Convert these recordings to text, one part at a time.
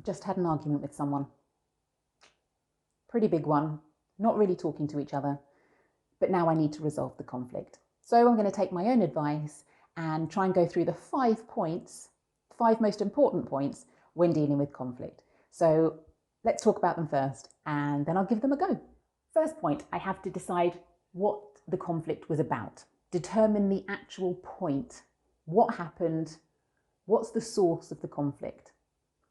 just had an argument with someone. Pretty big one, not really talking to each other, but now I need to resolve the conflict. So I'm going to take my own advice and try and go through the 5 points, 5 most important points when dealing with conflict. So let's talk about them first, and then I'll give them a go. First point, I have to decide what the conflict was about. Determine the actual point. What happened? What's the source of the conflict?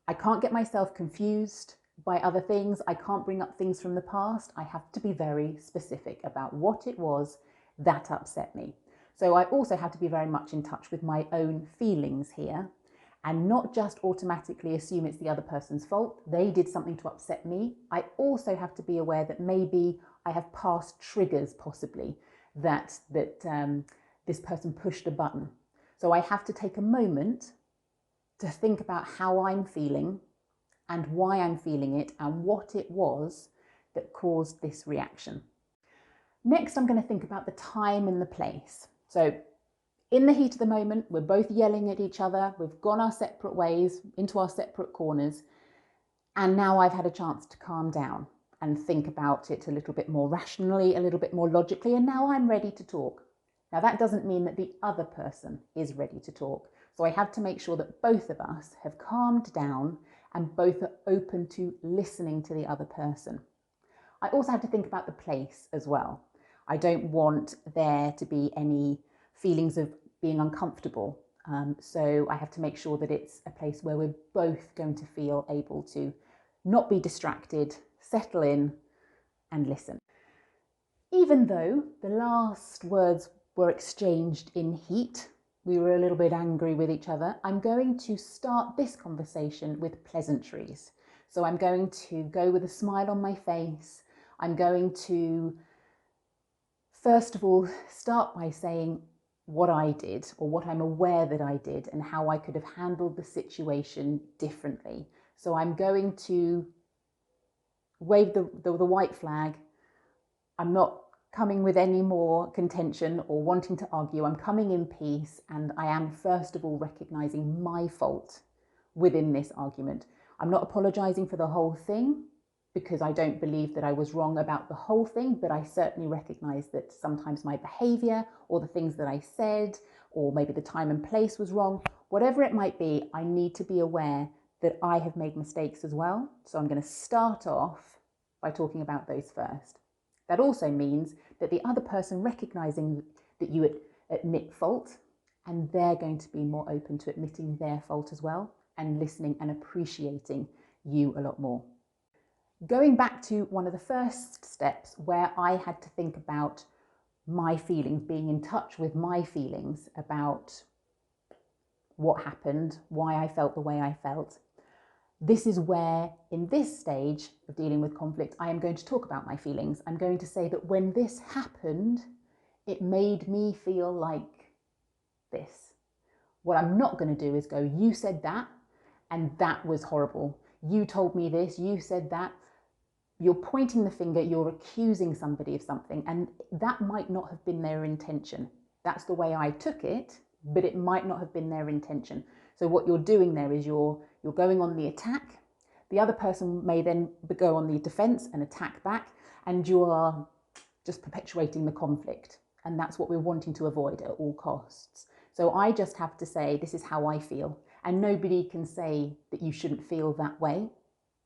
I can't get myself confused by other things. I can't bring up things from the past. I have to be very specific about what it was that upset me. So I also have to be very much in touch with my own feelings here and not just automatically assume it's the other person's fault. They did something to upset me. I also have to be aware that maybe I have past triggers, possibly, that this person pushed a button. So I have to take a moment to think about how I'm feeling and why I'm feeling it and what it was that caused this reaction. Next, I'm going to think about the time and the place. So in the heat of the moment, we're both yelling at each other. We've gone our separate ways into our separate corners. And now I've had a chance to calm down and think about it a little bit more rationally, a little bit more logically. And now I'm ready to talk. Now that doesn't mean that the other person is ready to talk. So I have to make sure that both of us have calmed down and both are open to listening to the other person. I also have to think about the place as well. I don't want there to be any feelings of being uncomfortable. So I have to make sure that it's a place where we're both going to feel able to not be distracted, settle in and listen. Even though the last words were exchanged in heat, we were a little bit angry with each other, I'm going to start this conversation with pleasantries. So I'm going to go with a smile on my face. I'm going to, first of all, start by saying what I did or what I'm aware that I did and how I could have handled the situation differently. So I'm going to wave the white flag. I'm not coming with any more contention or wanting to argue. I'm coming in peace, and I am first of all recognizing my fault within this argument. I'm not apologizing for the whole thing because I don't believe that I was wrong about the whole thing, but I certainly recognize that sometimes my behavior or the things that I said, or maybe the time and place was wrong. Whatever it might be, I need to be aware that I have made mistakes as well. So I'm going to start off by talking about those first. That also means that the other person recognizing that you admit fault, and they're going to be more open to admitting their fault as well and listening and appreciating you a lot more. Going back to one of the first steps where I had to think about my feelings, being in touch with my feelings about what happened, why I felt the way I felt. This is where, in this stage of dealing with conflict, I am going to talk about my feelings. I'm going to say that when this happened, it made me feel like this. What I'm not going to do is go, you said that, and that was horrible. You told me this, you said that. You're pointing the finger, you're accusing somebody of something, and that might not have been their intention. That's the way I took it, but it might not have been their intention. So what you're doing there is you're going on the attack. The other person may then go on the defense and attack back, and you are just perpetuating the conflict. And that's what we're wanting to avoid at all costs. So I just have to say, this is how I feel. And nobody can say that you shouldn't feel that way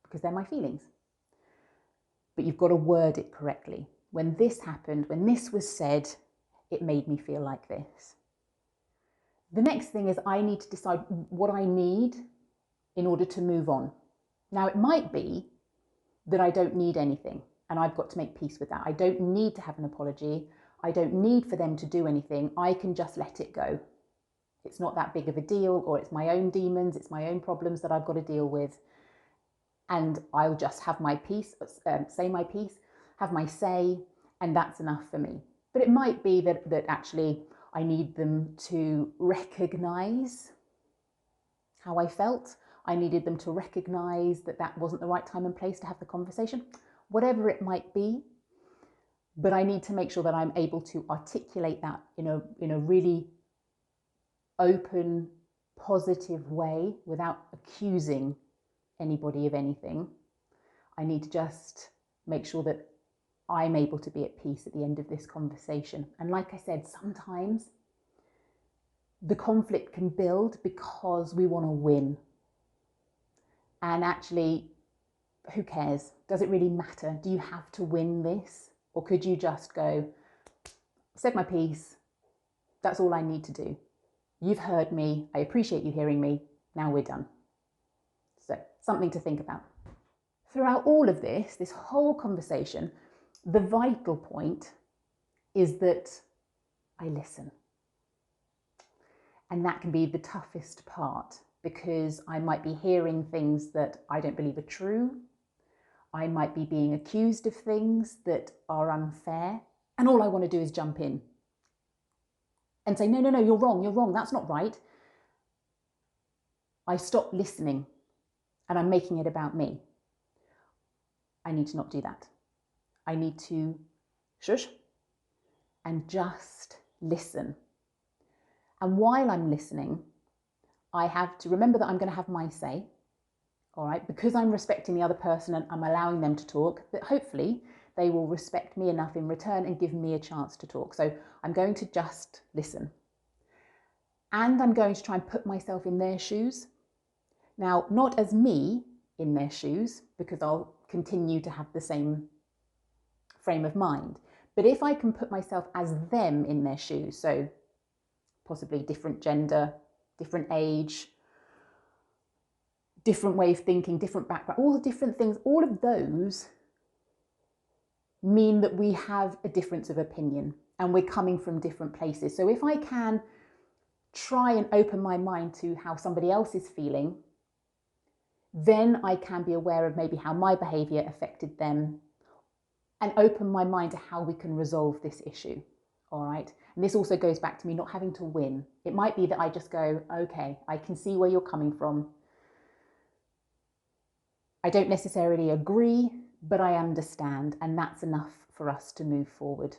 because they're my feelings. But you've got to word it correctly. When this happened, when this was said, it made me feel like this. The next thing is I need to decide what I need in order to move on. Now, it might be that I don't need anything, and I've got to make peace with that. I don't need to have an apology. I don't need for them to do anything. I can just let it go. It's not that big of a deal, or it's my own demons, it's my own problems that I've got to deal with. And I'll just have my piece, say my piece, have my say, and that's enough for me. But it might be that actually I need them to recognize how I felt. I needed them to recognize that that wasn't the right time and place to have the conversation, whatever it might be. But I need to make sure that I'm able to articulate that in a really open, positive way without accusing anybody of anything. I need to just make sure that I'm able to be at peace at the end of this conversation. And like I said, sometimes the conflict can build because we want to win. And actually, who cares? Does it really matter? Do you have to win this? Or could you just go, said my piece, that's all I need to do. You've heard me, I appreciate you hearing me, now we're done. So, something to think about. Throughout all of this whole conversation, the vital point is that I listen. And that can be the toughest part, because I might be hearing things that I don't believe are true. I might be being accused of things that are unfair. And all I want to do is jump in and say, no, you're wrong, that's not right. I stop listening and I'm making it about me. I need to not do that. I need to shush and just listen. And while I'm listening, I have to remember that I'm going to have my say, all right, because I'm respecting the other person and I'm allowing them to talk, that hopefully they will respect me enough in return and give me a chance to talk. So I'm going to just listen. And I'm going to try and put myself in their shoes. Now, not as me in their shoes, because I'll continue to have the same frame of mind. But if I can put myself as them in their shoes, so possibly different gender, different age, different way of thinking, different background, all the different things, all of those mean that we have a difference of opinion and we're coming from different places. So if I can try and open my mind to how somebody else is feeling, then I can be aware of maybe how my behaviour affected them and open my mind to how we can resolve this issue. All right. And this also goes back to me not having to win. It might be that I just go, okay, I can see where you're coming from. I don't necessarily agree, but I understand, and that's enough for us to move forward.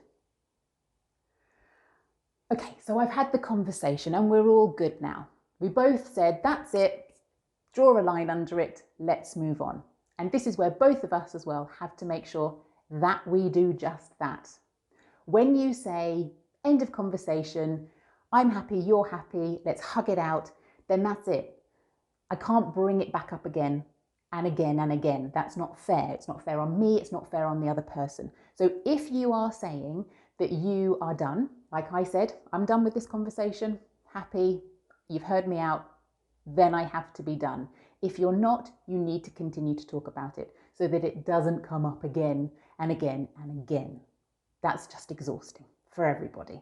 Okay, so I've had the conversation and we're all good now. We both said, that's it, draw a line under it, let's move on. And this is where both of us as well have to make sure that we do just that. When you say, end of conversation, I'm happy, you're happy, let's hug it out, then that's it. I can't bring it back up again and again and again. That's not fair. It's not fair on me. It's not fair on the other person. So if you are saying that you are done, like I said, I'm done with this conversation, happy, you've heard me out, then I have to be done. If you're not, you need to continue to talk about it so that it doesn't come up again and again and again. That's just exhausting for everybody.